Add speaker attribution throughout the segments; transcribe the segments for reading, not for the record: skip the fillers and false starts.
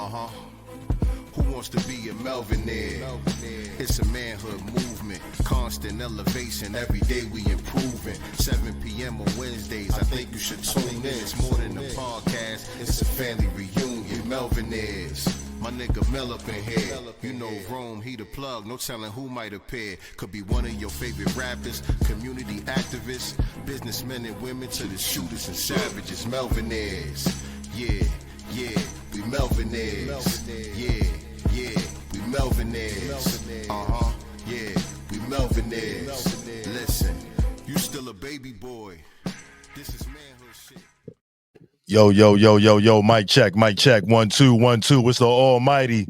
Speaker 1: Who wants to be a Melvinaire? It's a manhood movement, constant elevation. Every day we improving. 7 p.m. on Wednesdays, I think you should tune in. It's more than a podcast, it's a family reunion. Melvinaires. My nigga Mel up in here. You know Rome, he the plug, no telling who might appear. Could be one of your favorite rappers, community activists, businessmen and women to the shooters and savages. Melvinaires. Yeah, we Melvinaires. Yeah, we Melvinaires. Yeah, we Melvinaires. Listen, you still a baby boy. This is manhood shit.
Speaker 2: Yo, mic check. 1 2 1 2. It's the almighty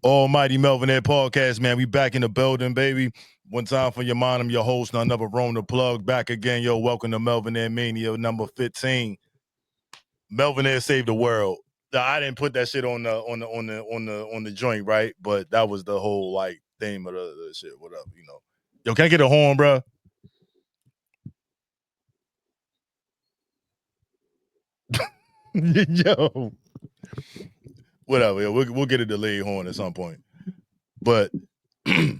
Speaker 2: Melvinaire podcast, man. We back in the building, baby. One time for your mind, I'm your host, none other Rome the plug. Back again, yo. Welcome to Melvinaire Mania number 15. Melvinaire saved the world. Now, I didn't put that shit on the joint, right? But that was the whole like theme of the shit. Whatever, you know. Yo, can I get a horn, bro? Yo, whatever. Yo, we'll get a delayed horn at some point. But yo,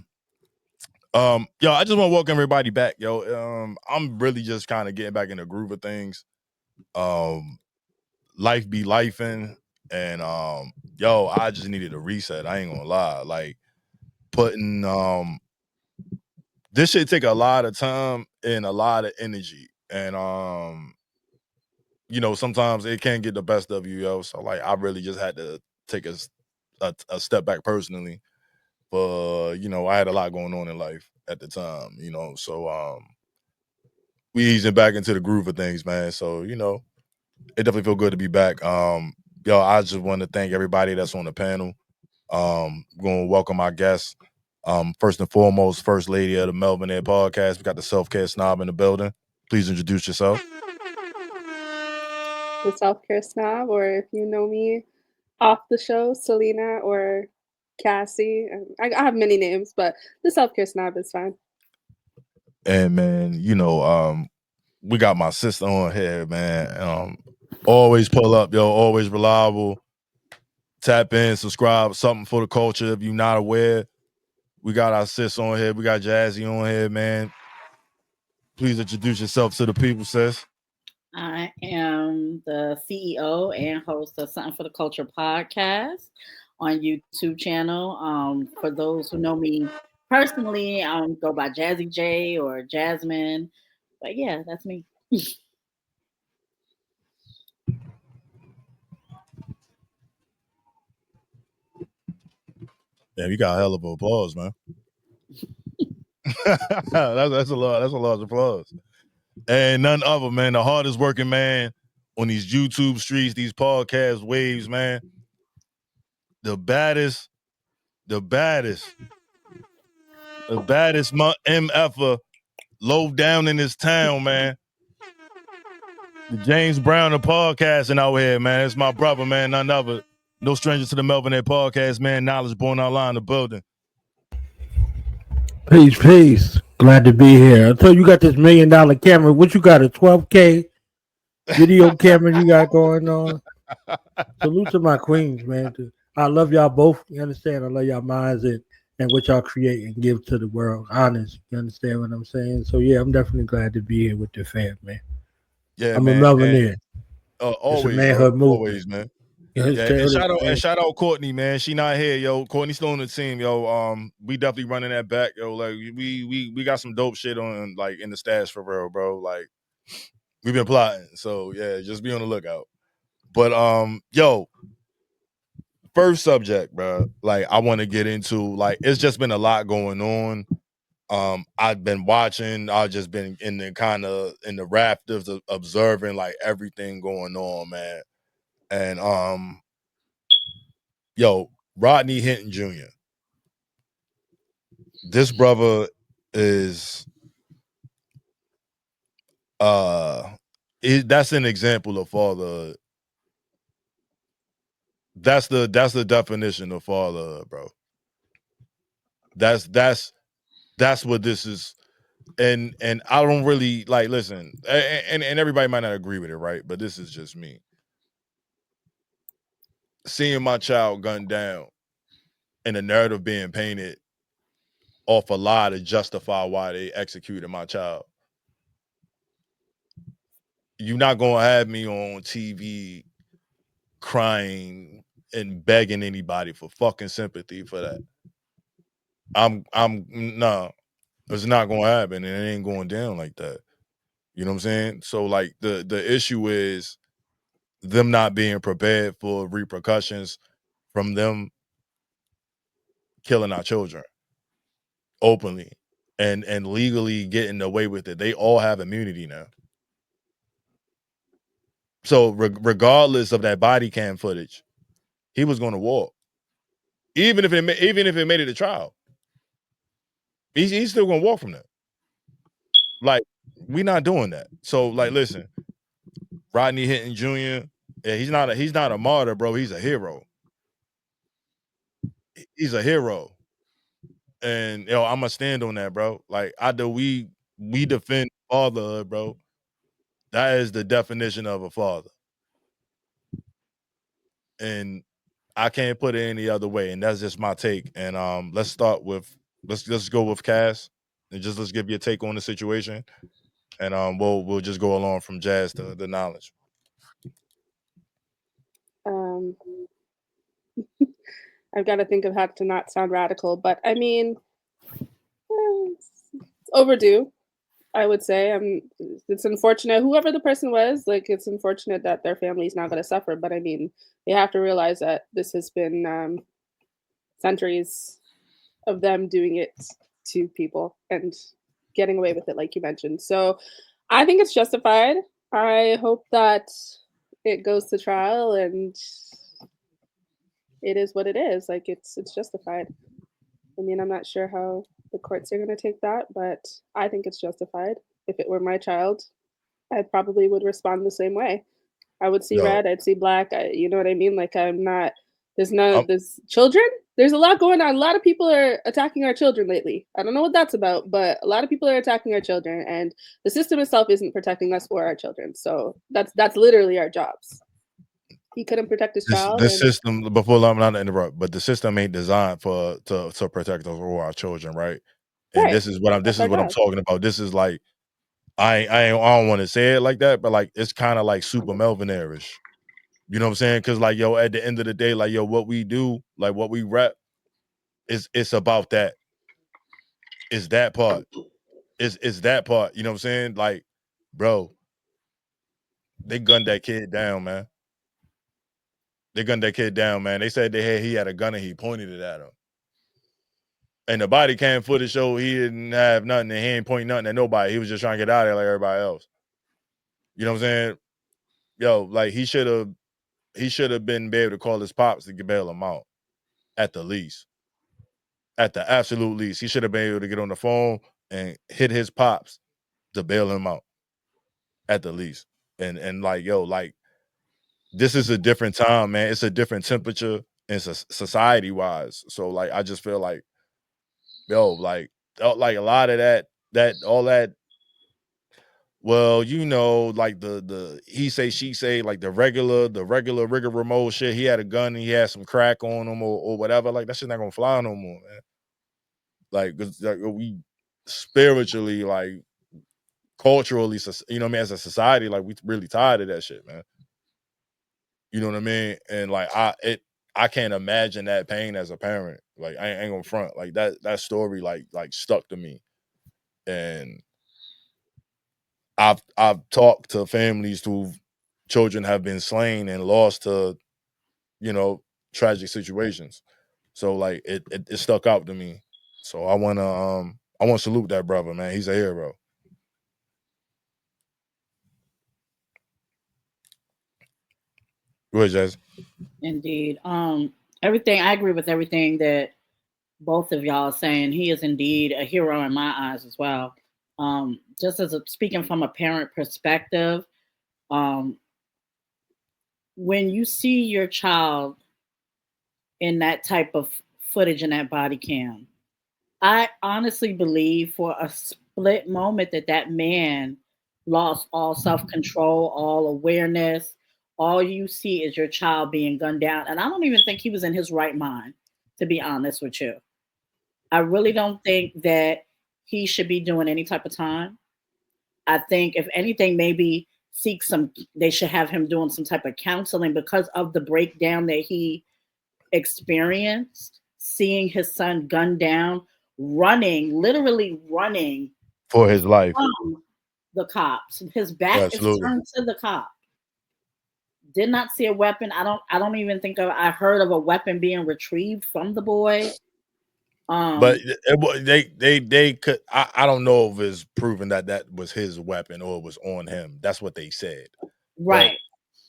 Speaker 2: I just want to welcome everybody back, yo. I'm really just kind of getting back in the groove of things. Life be lifing, and yo, I just needed a reset. I ain't gonna lie. Like putting this shit take a lot of time and a lot of energy, and you know, sometimes it can get the best of you, yo. So like, I really just had to take a step back personally. But you know, I had a lot going on in life at the time, you know. So we easing back into the groove of things, man. So, you know, it definitely feel good to be back. Yo, I just want to thank everybody that's on the panel. Going to welcome our guests. First and foremost, First Lady of the Melvinaire podcast. We got the Self-Care Snob in the building. Please introduce yourself.
Speaker 3: The Self-Care Snob, or if you know me off the show, Selena or Cassie. I have many names, but the Self-Care Snob is fine.
Speaker 2: And man, you know, we got my sister on here, man. Always pull up, yo. Always reliable. Tap in, subscribe. Something for the culture. If you're not aware, we got our sis on here. We got Jazzy on here, man. Please introduce yourself to the people, sis.
Speaker 4: I am the CEO and host of Something for the Culture podcast on YouTube channel. For those who know me personally, go by Jazzy J or Jasmine. But yeah, that's me.
Speaker 2: Yeah, you got a hell of a applause, man. that's a large applause. And none other, man, the hardest working man on these YouTube streets, these podcast waves, man. The baddest MFer low down in this town, man. The James Brown of podcasting out here, man. It's my brother, man. None other. No stranger to the Melvinaire podcast, man. Knowledge born online in the building.
Speaker 5: Peace. Glad to be here. I told you got this $1 million camera. What you got, a 12K video camera you got going on? Salute to my queens, man. I love y'all both. You understand? I love y'all minds and what y'all create and give to the world. Honest. You understand what I'm saying? So yeah, I'm definitely glad to be here with the fam, man.
Speaker 2: Yeah,
Speaker 5: I'm
Speaker 2: man.
Speaker 5: a Melvinaire.
Speaker 2: Always,
Speaker 5: it's a manhood movement.
Speaker 2: Always, man. Yeah, and shout out Courtney, man. She not here, yo. Courtney's still on the team, yo. We definitely running that back, yo. Like we got some dope shit on, like, in the stash for real, bro. Like, we've been plotting, so yeah, just be on the lookout. But yo, first subject, bro. Like, I want to get into, like, it's just been a lot going on. I've been watching. I've just been in the rafters of observing, like, everything going on, man. And yo, Rodney Hinton Jr. This brother is that's an example of father. That's the definition of father, bro. That's what this is. And I don't really, like, listen, and everybody might not agree with it, right? But this is just me. seeing my child gunned down and the narrative being painted off a lie to justify why they executed my child. You're not gonna have me on TV crying and begging anybody for fucking sympathy for that. No, it's not gonna happen, and it ain't going down like that. You know what I'm saying? So like the issue is them not being prepared for repercussions from them killing our children openly and legally getting away with it. They all have immunity now. So regardless of that body cam footage, he was going to walk, even if it made it a trial. He's still going to walk from that. Like, we not doing that. So like, listen, Rodney Hinton Jr. Yeah, he's not a martyr, bro. He's a hero. He's a hero, and I'm gonna stand on that, bro. Like we defend fatherhood, bro. That is the definition of a father, and I can't put it any other way. And that's just my take. And let's start with let's go with Cass, and let's give you a take on the situation, and we'll just go along from Jazz to the knowledge.
Speaker 3: I've got to think of how to not sound radical, but I mean, it's overdue, I would say. It's unfortunate, whoever the person was, like, it's unfortunate that their family's not going to suffer, but I mean, they have to realize that this has been centuries of them doing it to people and getting away with it, like you mentioned. So I think it's justified. I hope that it goes to trial and it is what it is. Like, it's justified. I mean, I'm not sure how the courts are going to take that, but I think it's justified. If it were my child, I probably would respond the same way. I would see red, I'd see black. You know what I mean? Like, there's children. There's a lot going on. A lot of people are attacking our children lately. I don't know what that's about, but a lot of people are attacking our children, and the system itself isn't protecting us or our children. So that's literally our jobs. He couldn't protect his child.
Speaker 2: This system, before I'm not to interrupt, but the system ain't designed to protect us or our children, right? And
Speaker 3: Right.
Speaker 2: this is what I'm talking about. This is like I don't want to say it like that, but like it's kind of like super Melvinaires. You know what I'm saying? Because like at the end of the day, like what we do, like what we rep, it's about that. It's that part. It's that part. You know what I'm saying? Like, bro, they gunned that kid down, man. They gunned that kid down, man. They said he had a gun and he pointed it at him. And the body cam footage showed he didn't have nothing and he ain't pointing nothing at nobody. He was just trying to get out of there like everybody else. You know what I'm saying? Like he should have been able to call his pops to bail him out. At the least. At the absolute least. He should have been able to get on the phone and hit his pops to bail him out. At the least. And like, like this is a different time, man. It's a different temperature and society wise. So like I just feel like like a lot of all that, well, like the he say she say, like the regular rigmarole shit. He had a gun and he had some crack on him or whatever. Like that shit not gonna fly no more, man. Like, 'cause, like we spiritually, like culturally, you know what I mean, as a society, like we really tired of that shit, man. You know what I mean? And like I can't imagine that pain as a parent. Like I ain't gonna front. Like that story like stuck to me. And I've talked to families whose children have been slain and lost to, tragic situations. So like it stuck out to me. So I wanna salute that brother, man. He's a hero. Go ahead, Jazz.
Speaker 4: Indeed. Everything, I agree with everything that both of y'all are saying. He is indeed a hero in my eyes as well. Just speaking from a parent perspective, when you see your child in that type of footage in that body cam, I honestly believe for a split moment that man lost all self-control, all awareness, all you see is your child being gunned down. And I don't even think he was in his right mind, to be honest with you. I really don't think that he should be doing any type of time. I think if anything, maybe they should have him doing some type of counseling because of the breakdown that he experienced, seeing his son gunned down, literally running
Speaker 2: for his life
Speaker 4: from the cops. His back is turned to the cop. Did not see a weapon. I don't even think I heard of a weapon being retrieved from the boy.
Speaker 2: But they could. I don't know if it's proven that was his weapon or it was on him. That's what they said.
Speaker 4: Right.
Speaker 2: But,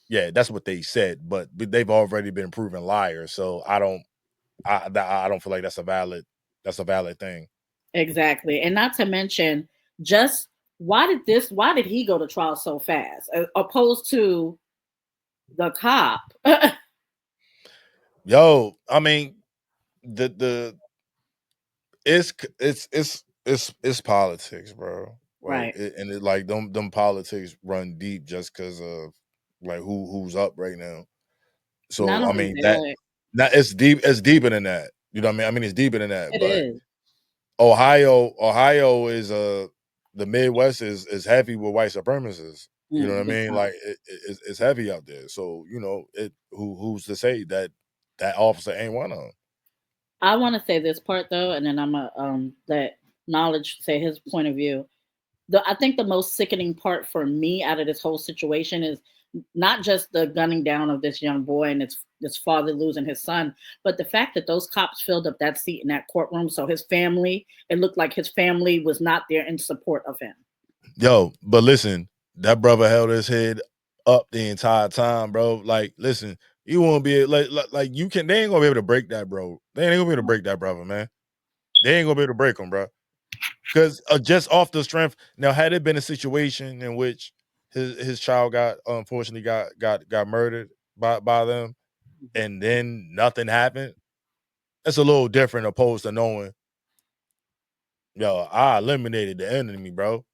Speaker 2: yeah, that's what they said. But they've already been proven liars. So I don't feel like that's a valid thing.
Speaker 4: Exactly, and not to mention, just why did he go to trial so fast, opposed to the cop?
Speaker 2: Yo, I mean, it's politics, bro.
Speaker 4: Right.
Speaker 2: And it like them politics run deep just because of like who's up right now. So I mean it's deeper than that. You know what I mean? It's deeper than that.
Speaker 4: It
Speaker 2: but
Speaker 4: is.
Speaker 2: Ohio is the Midwest is heavy with white supremacists. You know what I mean? Like it's heavy out there. So who's to say that officer ain't one of them?
Speaker 4: I want to say this part though, and then I'm gonna let Knowledge say his point of view. I think the most sickening part for me out of this whole situation is not just the gunning down of this young boy and this father losing his son, but the fact that those cops filled up that seat in that courtroom. So it looked like his family was not there in support of him.
Speaker 2: Yo, but listen, that brother held his head up the entire time, bro. Like, listen, you won't be like you can. They ain't gonna be able to break that, bro. They ain't gonna be able to break that brother, man. They ain't gonna be able to break him, bro. Because just off the strength. Now, had it been a situation in which his child unfortunately got murdered by them, and then nothing happened, that's a little different opposed to knowing, yo, I eliminated the enemy, bro.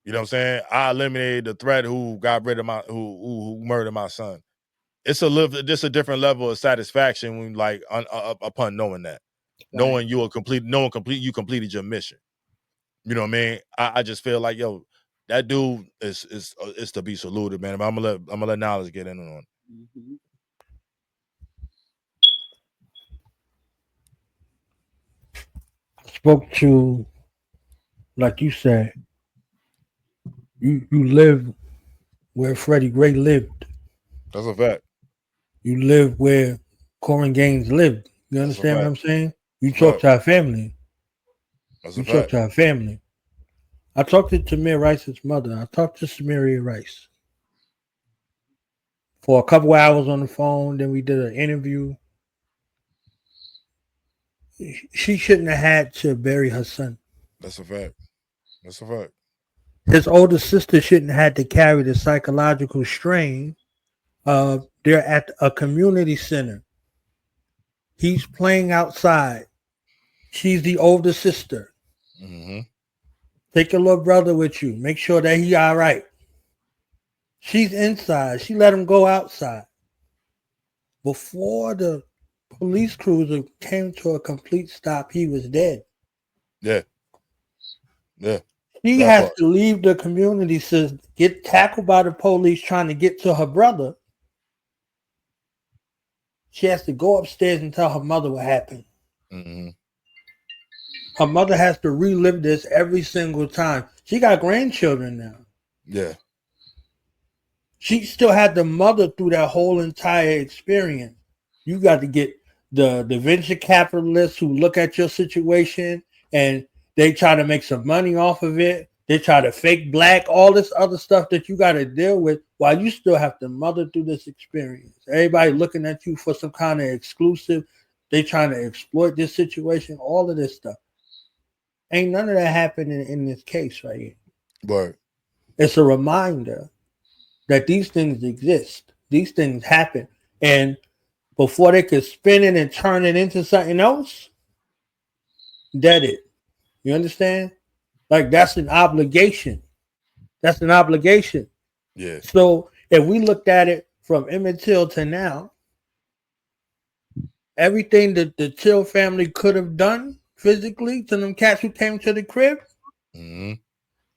Speaker 2: You know what I'm saying? I eliminated the threat who got rid of who murdered my son. It's a different level of satisfaction when upon knowing that, knowing you completed your mission. You know what I mean? I just feel like, yo, that dude is to be saluted, man. But I'm gonna let Knowledge get in on it.
Speaker 4: Mm-hmm.
Speaker 5: Spoke to, like you said, you live where Freddie Gray lived.
Speaker 2: That's a fact.
Speaker 5: You live where Corin Gaines lived. You understand what I'm saying? You talk to our family.
Speaker 2: That's
Speaker 5: you talk to our family. I talked to Tamir Rice's mother. I talked to Samaria Rice for a couple hours on the phone. Then we did an interview. She shouldn't have had to bury her son.
Speaker 2: That's a fact. That's a fact.
Speaker 5: His older sister shouldn't have had to carry the psychological strain. They're at a community center. He's playing outside. She's the older sister.
Speaker 2: Mm-hmm.
Speaker 5: Take your little brother with you. Make sure that he all right. She's inside. She let him go outside. Before the police cruiser came to a complete stop, he was dead.
Speaker 2: Yeah. Yeah.
Speaker 5: She has to leave the community to get tackled by the police trying to get to her brother. She has to go upstairs and tell her mother what happened.
Speaker 2: Mm-hmm.
Speaker 5: Her mother has to relive this every single time. She got grandchildren now.
Speaker 2: Yeah.
Speaker 5: She still had the mother through that whole entire experience. You got to get the venture capitalists who look at your situation and they try to make some money off of it. They try to fake black, all this other stuff that you got to deal with while you still have to mother through this experience. Everybody looking at you for some kind of exclusive. They trying to exploit this situation, all of this stuff. Ain't none of that happening in this case right here.
Speaker 2: Right.
Speaker 5: It's a reminder that these things exist. These things happen. And before they could spin it and turn it into something else, dead it. You understand? Like that's an obligation. That's an obligation.
Speaker 2: Yeah.
Speaker 5: So if we looked at it from Emmett Till to now, everything that the Till family could have done physically to them cats who came to the crib,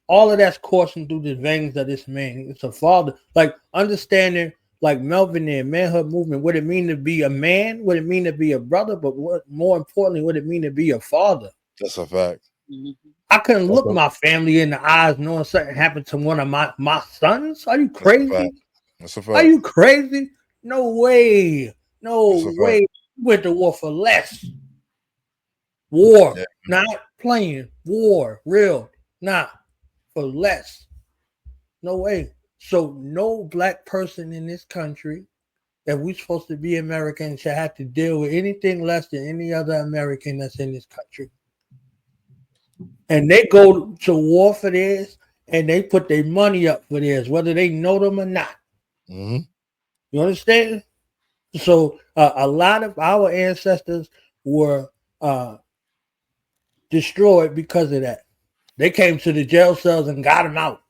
Speaker 5: all of that's coursing through the veins of this man. It's a father. Like understanding, like Melvinaires, manhood movement, what it mean to be a man, what it mean to be a brother, but what more importantly, what it mean to be a father.
Speaker 2: That's a fact.
Speaker 5: I couldn't look my family in the eyes knowing something happened to one of my sons. Are you crazy?
Speaker 2: That's a fact.
Speaker 5: Are you crazy? No way. No way. We went to war for less. War. Yeah. Not playing. War. Real. Not for less. No way. So no black person in this country that we're supposed to be American should have to deal with anything less than any other American that's in this country. And they go to war for this, and they put their money up for this, whether they know them or not. You understand? So a lot of our ancestors were destroyed because of that. They came to the jail cells and got them out.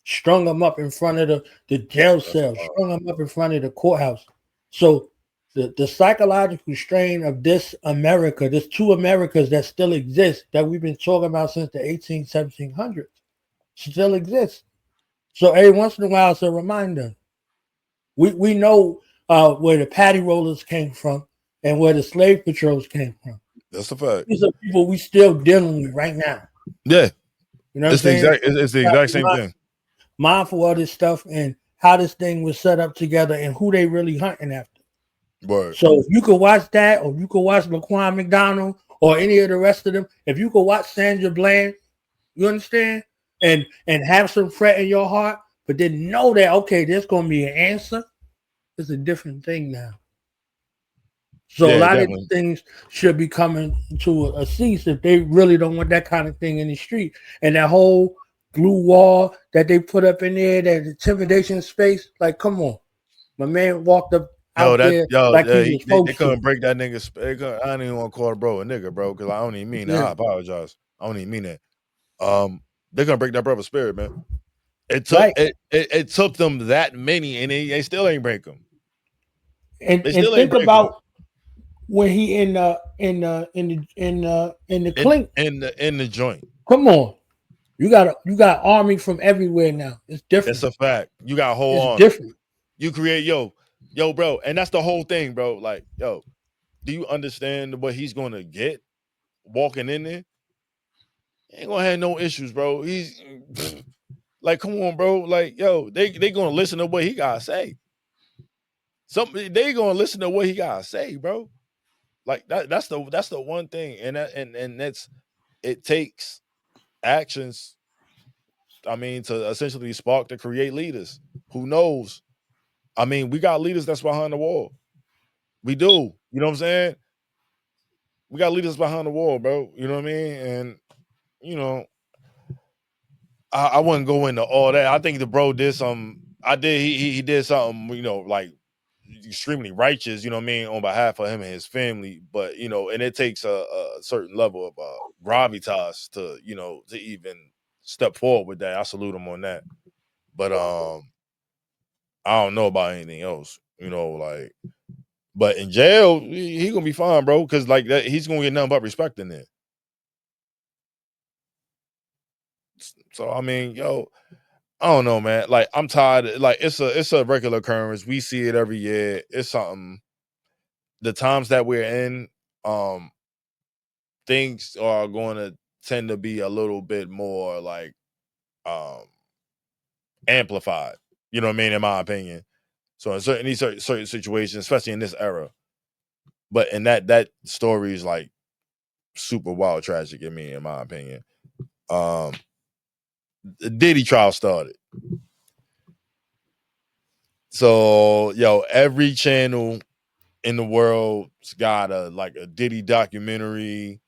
Speaker 5: Strung them up in front of the jail cell, strung them up in front of the courthouse. So the psychological strain of this America, this two Americas that still exist, that we've been talking about since the 1700s, still exists. So every once in a while, it's a reminder. We know where the patty rollers came from and where the slave patrols came from.
Speaker 2: That's a fact.
Speaker 5: These are people we still dealing with right now.
Speaker 2: Yeah.
Speaker 5: You know what
Speaker 2: I'm saying? It's the exact same thing.
Speaker 5: Mindful of this stuff and how this thing was set up together and who they really hunting after.
Speaker 2: Word.
Speaker 5: So if you could watch that, or you could watch Laquan McDonald or any of the rest of them, if you could watch Sandra Bland, you understand? And have some fret in your heart, but then know that, okay, there's going to be an answer. It's a different thing now. So a lot of these things should be coming to a cease if they really don't want that kind of thing in the street. And that whole blue wall that they put up in there, that intimidation space, like, come on. My man walked up out there like he was supposed
Speaker 2: they couldn't break that nigga. I don't even want to call a bro a nigga, bro, because I don't even mean that. I apologize. I don't even mean that. They're gonna break that brother's spirit, man. It took it took them that many, and they still ain't break them.
Speaker 5: And think about when he in the clink
Speaker 2: in the joint.
Speaker 5: Come on, you got army from everywhere now. It's different.
Speaker 2: It's a fact. You got a whole army.
Speaker 5: Different.
Speaker 2: You create yo, bro, and that's the whole thing, bro. Like, yo, do you understand what he's gonna get walking in there? He ain't gonna have no issues, bro. He's like, come on, bro. Like, yo, they gonna listen to what he gotta say. They gonna listen to what he gotta say, bro. Like that's the one thing, and that's it takes actions. I mean, to essentially spark to create leaders. Who knows? I mean, we got leaders that's behind the wall. We do. You know what I'm saying? We got leaders behind the wall, bro. You know what I mean? And you know, I wouldn't go into all that. I think the bro did some. He did something. You know, like extremely righteous. You know what I mean, on behalf of him and his family. But you know, and it takes a certain level of gravitas to to even step forward with that. I salute him on that. But I don't know about anything else. You know, like. But in jail, he gonna be fine, bro. Because like that, he's gonna get nothing but respect in there. So I mean, yo, I don't know, man. Like I'm tired. Like it's a regular occurrence. We see it every year. It's something. The times that we're in, things are going to tend to be a little bit more like amplified. You know what I mean? In my opinion. So in certain situations, especially in this era, but in that story is like super wild tragic. In my opinion. The Diddy trial started. So, yo, every channel in the world's got a Diddy documentary.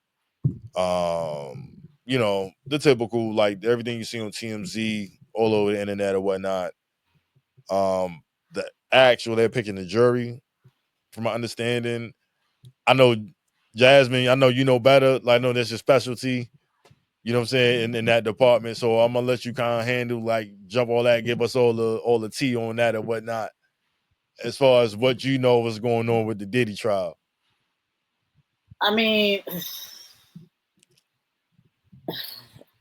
Speaker 2: You know, the typical, like everything you see on TMZ, all over the internet or whatnot. They're picking the jury, from my understanding. I know Jasmine, I know you know better. Like, I know that's your specialty. You know what I'm saying, in that department. So I'm gonna let you kind of handle, like, jump all that, give us all the tea on that and whatnot. as far as what you know was going on with the Diddy trial?
Speaker 4: I mean,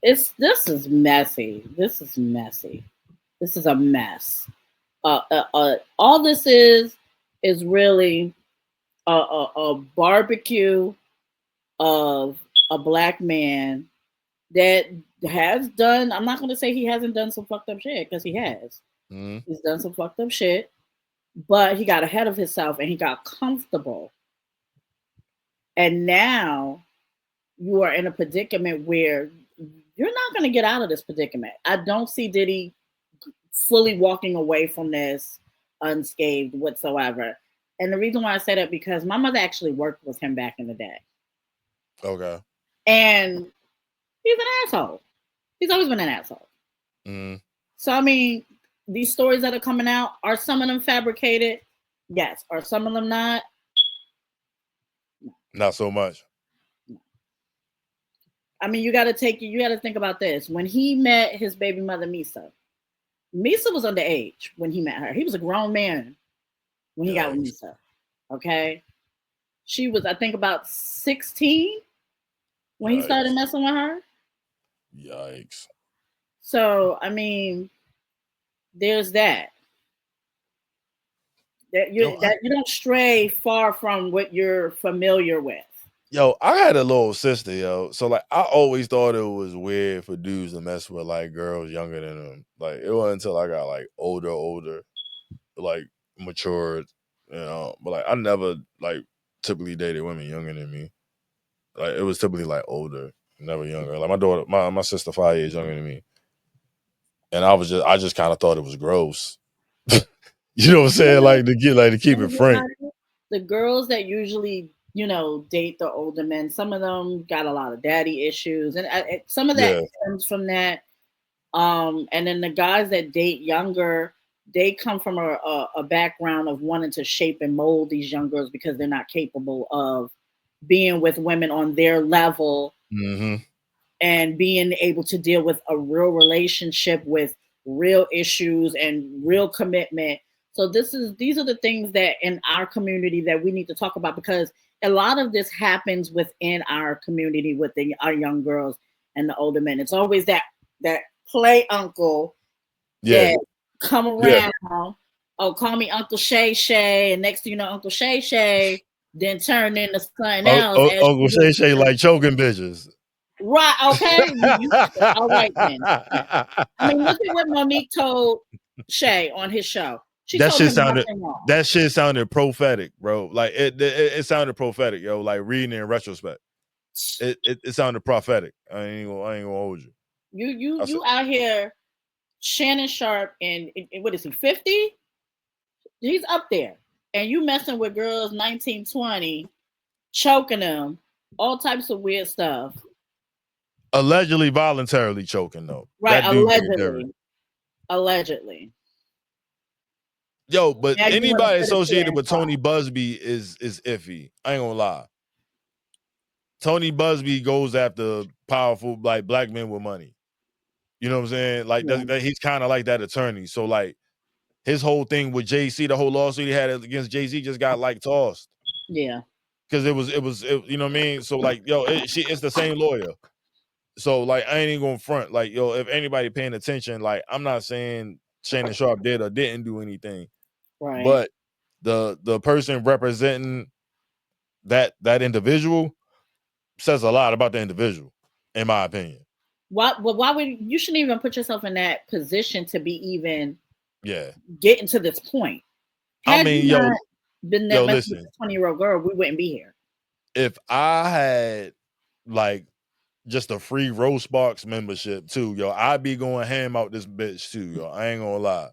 Speaker 4: this is messy. This is messy. This is a mess. All this is really a barbecue of a black man that has done. I'm not going to say he hasn't done some fucked up shit, because he has. Mm-hmm. He's done some fucked up shit, but he got ahead of himself and he got comfortable. And now you are in a predicament where you're not going to get out of this predicament. I don't see Diddy fully walking away from this unscathed whatsoever. And the reason why I say that, because my mother actually worked with him back in the day.
Speaker 2: Okay.
Speaker 4: And he's an asshole. He's always been an asshole. Mm. So, I mean, these stories that are coming out, are some of them fabricated? Yes. Are some of them not?
Speaker 2: No. Not so much.
Speaker 4: No. I mean, you got to think about this. When he met his baby mother, Misa was underage when he met her. He was a grown man when he got with Misa. Okay. She was, I think, about 16 when he started messing with her.
Speaker 2: Yikes.
Speaker 4: So, I mean, there's that. You don't stray far from what you're familiar with.
Speaker 2: Yo, I had a little sister, yo. So, like, I always thought it was weird for dudes to mess with, like, girls younger than them. Like, it wasn't until I got, like, older, like, matured, you know. But, like, I never, like, typically dated women younger than me. Like, it was typically, like, older, never younger. Like, my daughter, my sister 5 years younger than me. And I just kind of thought it was gross. You know what I'm saying? Like, to keep it frank.
Speaker 4: The girls that usually, date the older men, some of them got a lot of daddy issues, and some of that comes from that. And then the guys that date younger, they come from a background of wanting to shape and mold these young girls because they're not capable of being with women on their level. Mm-hmm. And being able to deal with a real relationship with real issues and real commitment. So these are the things that in our community that we need to talk about, because a lot of this happens within our community with our young girls and the older men. It's always that play uncle that come around. Yeah. Oh, call me Uncle Shay Shay, and next thing you know, Uncle Shay Shay then turned into something else.
Speaker 2: Uncle Shay Shay like choking bitches.
Speaker 4: Right, okay. All right then. I mean, look at what Monique told Shay on his show.
Speaker 2: That shit sounded prophetic, bro. Like it sounded prophetic, yo. Like reading in retrospect, it sounded prophetic. I ain't gonna hold you.
Speaker 4: You out here, Shannon Sharp, and what is he, 50? He's up there, and you messing with girls 19, 20, choking them, all types of weird stuff.
Speaker 2: Allegedly voluntarily choking, though.
Speaker 4: Right, allegedly.
Speaker 2: Yo, but anybody associated with Tony Busby is iffy. I ain't gonna lie. Tony Busby goes after powerful, like, black men with money. You know what I'm saying? Like, he's kind of like that attorney. So, like, his whole thing with Jay-Z, the whole lawsuit he had against Jay-Z just got, like, tossed.
Speaker 4: Yeah.
Speaker 2: Because it was, you know what I mean? So, like, yo, it's the same lawyer. So, like, I ain't even gonna front. Like, yo, if anybody paying attention, like, I'm not saying Shannon Sharp did or didn't do anything.
Speaker 4: Right.
Speaker 2: But the person representing that individual says a lot about the individual, in my opinion.
Speaker 4: Why would you shouldn't even put yourself in that position to be even getting to this point?
Speaker 2: Had been
Speaker 4: that listen, 20-year-old girl, we wouldn't be here. If
Speaker 2: I had like just a free Roast Box membership too, yo, I'd be going ham out this bitch too, yo. I ain't gonna lie.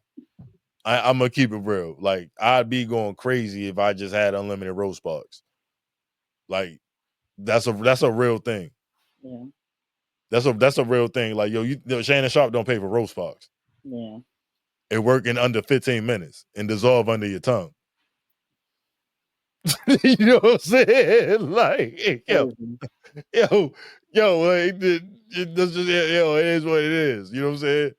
Speaker 2: I'm gonna keep it real. Like, I'd be going crazy if I just had unlimited Roast Box. Like, that's a real thing.
Speaker 4: Yeah.
Speaker 2: That's a real thing. Like, yo, Shannon Sharp don't pay for Roast Box.
Speaker 4: Yeah.
Speaker 2: It work in under 15 minutes and dissolve under your tongue. You know what I'm saying? Like, yo, like, it is what it is. You know what I'm saying?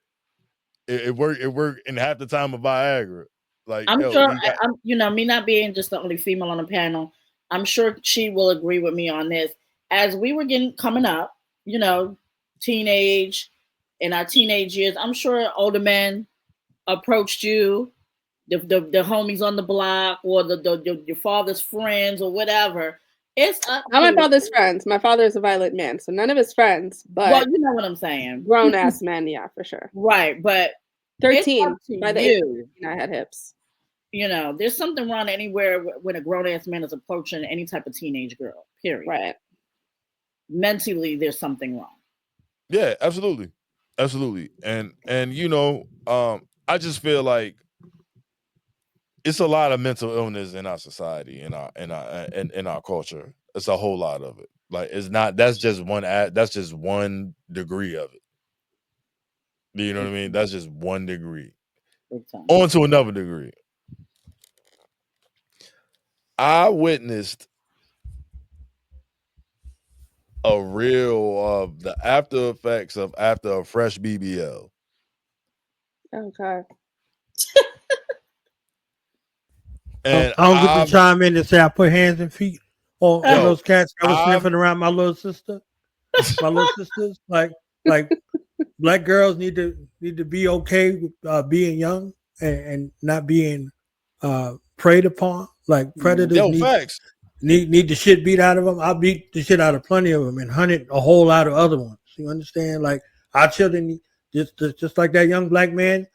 Speaker 2: It worked in half the time of Viagra. Like,
Speaker 4: I'm
Speaker 2: yo,
Speaker 4: sure. I'm, me not being just the only female on the panel, I'm sure she will agree with me on this. As we were coming up, teenage, in our teenage years, I'm sure older men approached you, the homies on the block, or your father's friends, or whatever. It's up
Speaker 3: not my father's friends. My father is a violent man, so none of his friends. But
Speaker 4: well, you know what I'm saying.
Speaker 3: Grown ass men, yeah, for sure.
Speaker 4: Right, but
Speaker 3: 13. By the age of 13, I had hips.
Speaker 4: There's something wrong anywhere when a grown ass man is approaching any type of teenage girl. Period.
Speaker 3: Right.
Speaker 4: Mentally, there's something wrong.
Speaker 2: Yeah, absolutely, and I just feel like it's a lot of mental illness in our society, in our culture. It's a whole lot of it. Like, it's not. That's just one degree of it. Do you know what I mean? That's just one degree. On to another degree. I witnessed a reel of the after effects of after a fresh BBL.
Speaker 3: Oh God.
Speaker 5: And I don't get to chime in and say I put hands and feet on those cats that was sniffing around my little sister. My little sisters, like black girls need to be okay with being young and not being preyed upon. Like predators need the shit beat out of them. I beat the shit out of plenty of them and hunted a whole lot of other ones. You understand? Like, our children, just like that young black man,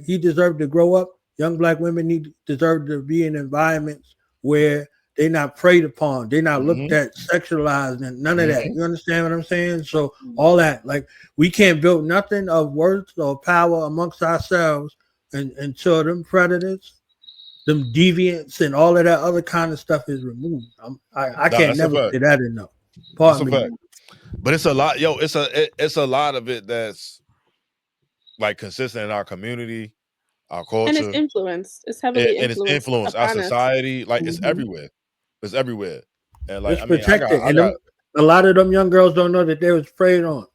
Speaker 5: he deserved to grow up. Young black women deserve to be in environments where they're not preyed upon, they're not looked at, sexualized, and none of that. You understand what I'm saying? So all that, like, we can't build nothing of worth or power amongst ourselves until them predators, them deviants, and all of that other kind of stuff is removed. I can't never say that enough. Pardon me.
Speaker 2: But it's a lot, it's a lot of it that's like consistent in our community, our culture,
Speaker 3: and it's influenced. It's heavily
Speaker 2: and it's influenced our society. Like, it's everywhere. It's everywhere. And like,
Speaker 5: it's protected. A lot of them young girls don't know that they was preyed on.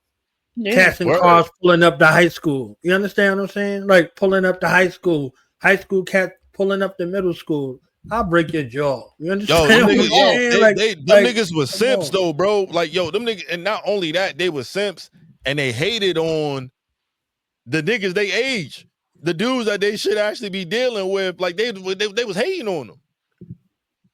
Speaker 5: Yeah. Cats in cars pulling up to high school. You understand what I'm saying? Like, pulling up to high school cat pulling up to middle school. I'll break your jaw. You understand?
Speaker 2: Them niggas was simps though, bro. Like, them niggas, and not only that, they were simps, and they hated on the niggas they age, the dudes that they should actually be dealing with. Like, they was hating on them.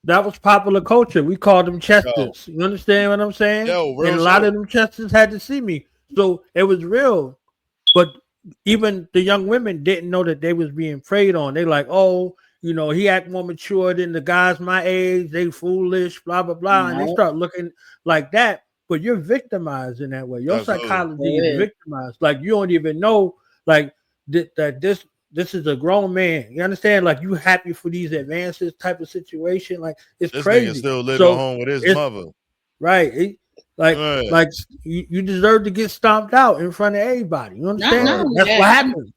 Speaker 5: That was popular culture. We called them chesters. You understand what I'm saying? And a lot of them chesters had to see me. So it was real. But even the young women didn't know that they was being preyed on. They like, oh, he act more mature than the guys my age. They foolish, blah, blah, blah. And they start looking like that. But you're victimized in that way. Your psychology is victimized. Like, you don't even know, like, that this is a grown man. You understand? Like, you happy for these advances type of situation. Like, it's
Speaker 2: this
Speaker 5: crazy.
Speaker 2: Nigga still living home with his mother.
Speaker 5: Right. Like you deserve to get stomped out in front of everybody. You understand? That's what happened.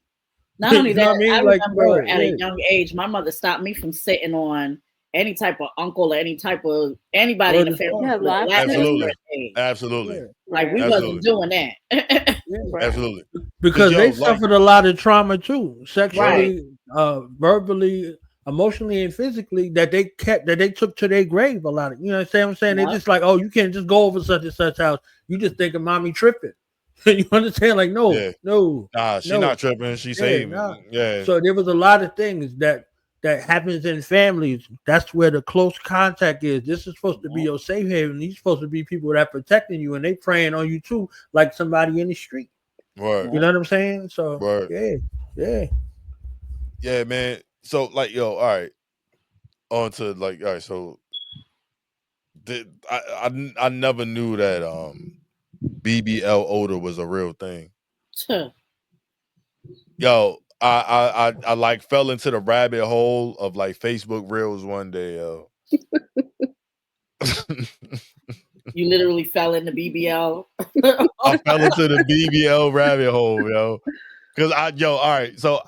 Speaker 4: Not only that, I remember at a young age, my mother stopped me from sitting on any type of uncle or any type of anybody in the family.
Speaker 2: Absolutely.
Speaker 4: Like, we wasn't doing that.
Speaker 2: Absolutely.
Speaker 5: Because they suffered a lot of trauma too, sexually, verbally, emotionally, and physically, that they took to their grave. A lot of, you know what I'm saying? They're just like, oh, you can't just go over such and such house. You just think of mommy tripping. You understand? Like, no.
Speaker 2: She's not tripping. She's saving.
Speaker 5: So there was a lot of things that happens in families. That's where the close contact is. This is supposed to be your safe haven. These supposed to be people that are protecting you, and they preying on you too, like somebody in the street.
Speaker 2: Right.
Speaker 5: You know what I'm saying? So
Speaker 2: yeah, man. So, like, all right. On to, like, all right. So I never knew that BBL odor was a real thing. Yo, I like fell into the rabbit hole of like Facebook Reels one day, yo.
Speaker 4: You literally fell into BBL.
Speaker 2: I fell into the BBL rabbit hole, yo. Because all right. So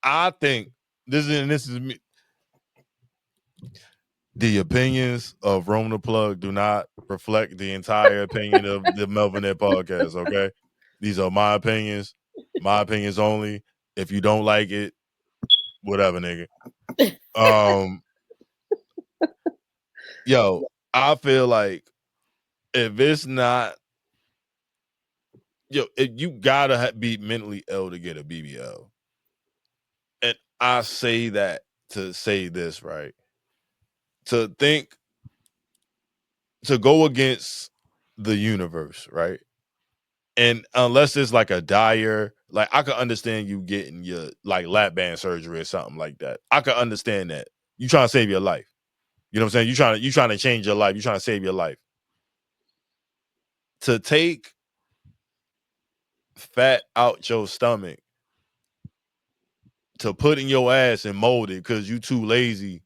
Speaker 2: I think this is me. The opinions of Rome the Plug do not reflect the entire opinion of the Melvinaires podcast. Okay, these are my opinions only. If you don't like it, whatever, nigga. Yo, I feel like if it's not, you gotta be mentally ill to get a BBL. And I say that to say this, right? To go against the universe, right? And unless it's like a dire, like I could understand you getting your like lap band surgery or something like that. I could understand that. You trying to save your life. You know what I'm saying? You trying to change your life. You trying to save your life. To take fat out your stomach, to put in your ass and mold it because you too lazy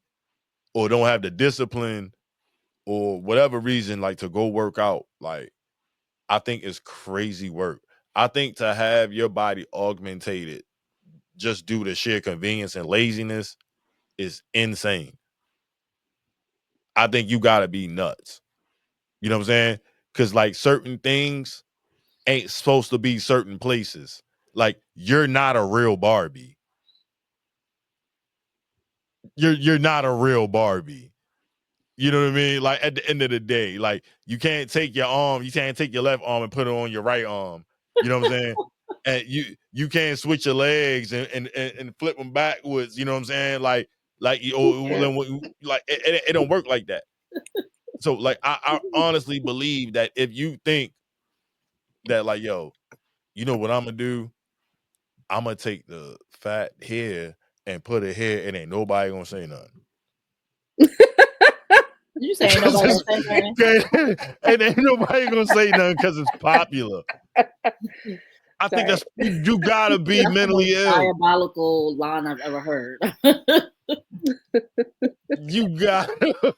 Speaker 2: or don't have the discipline or whatever reason, like to go work out, like I think it's crazy work. I think to have your body augmented just due to sheer convenience and laziness is insane. I think you gotta be nuts. You know what I'm saying? Because like certain things ain't supposed to be certain places. Like you're not a real Barbie. You're not a real Barbie. You know what I mean? Like at the end of the day, like you can't take your left arm and put it on your right arm. You know what I'm saying? And you can't switch your legs and flip them backwards. You know what I'm saying? Like it don't work like that. So like I honestly believe that if you think that like yo, you know what I'm gonna do? I'm gonna take the fat hair and put it here, and ain't nobody gonna say nothing.
Speaker 4: You say ain't nobody gonna say nothing?
Speaker 2: And ain't nobody gonna say nothing because it's popular. I think that's you gotta be
Speaker 4: that's
Speaker 2: mentally
Speaker 4: the most
Speaker 2: ill.
Speaker 4: diabolical line I've ever heard.
Speaker 2: You gotta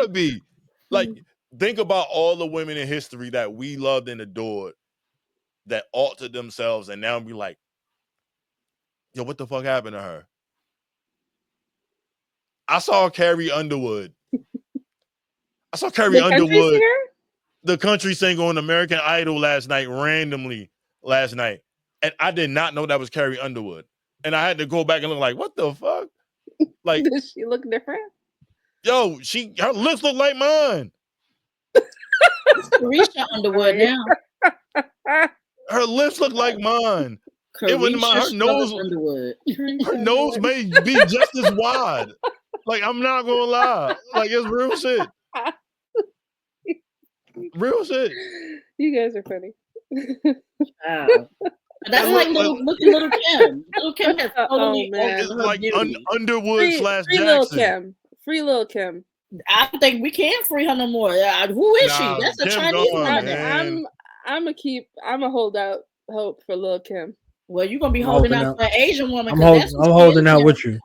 Speaker 2: be. Like, think about all the women in history that we loved and adored that altered themselves and now be like, yo, what the fuck happened to her? I saw Carrie Underwood.
Speaker 3: The country singer?
Speaker 2: The country singer on American Idol randomly last night. And I did not know that was Carrie Underwood. And I had to go back and look like, what the fuck? Like,
Speaker 3: does she look different?
Speaker 2: Yo, her lips look like mine.
Speaker 4: Carisha Underwood now.
Speaker 2: Her lips look like mine. It wasn't mine. Her nose
Speaker 4: Underwood.
Speaker 2: Her nose may be just as wide. Like, I'm not gonna lie. Like, it's real shit. Real shit.
Speaker 3: You guys are funny.
Speaker 4: That's like little Kim. Little Kim has totally
Speaker 2: it's like Underwood /
Speaker 3: Free
Speaker 2: Jackson.
Speaker 3: Free Lil' Kim.
Speaker 4: I don't think we can free her no more. Who is she? That's a Chinese woman.
Speaker 3: I'm a hold out hope for Lil' Kim.
Speaker 4: Well, you're gonna be holding out for an Asian woman.
Speaker 5: I'm holding out with you.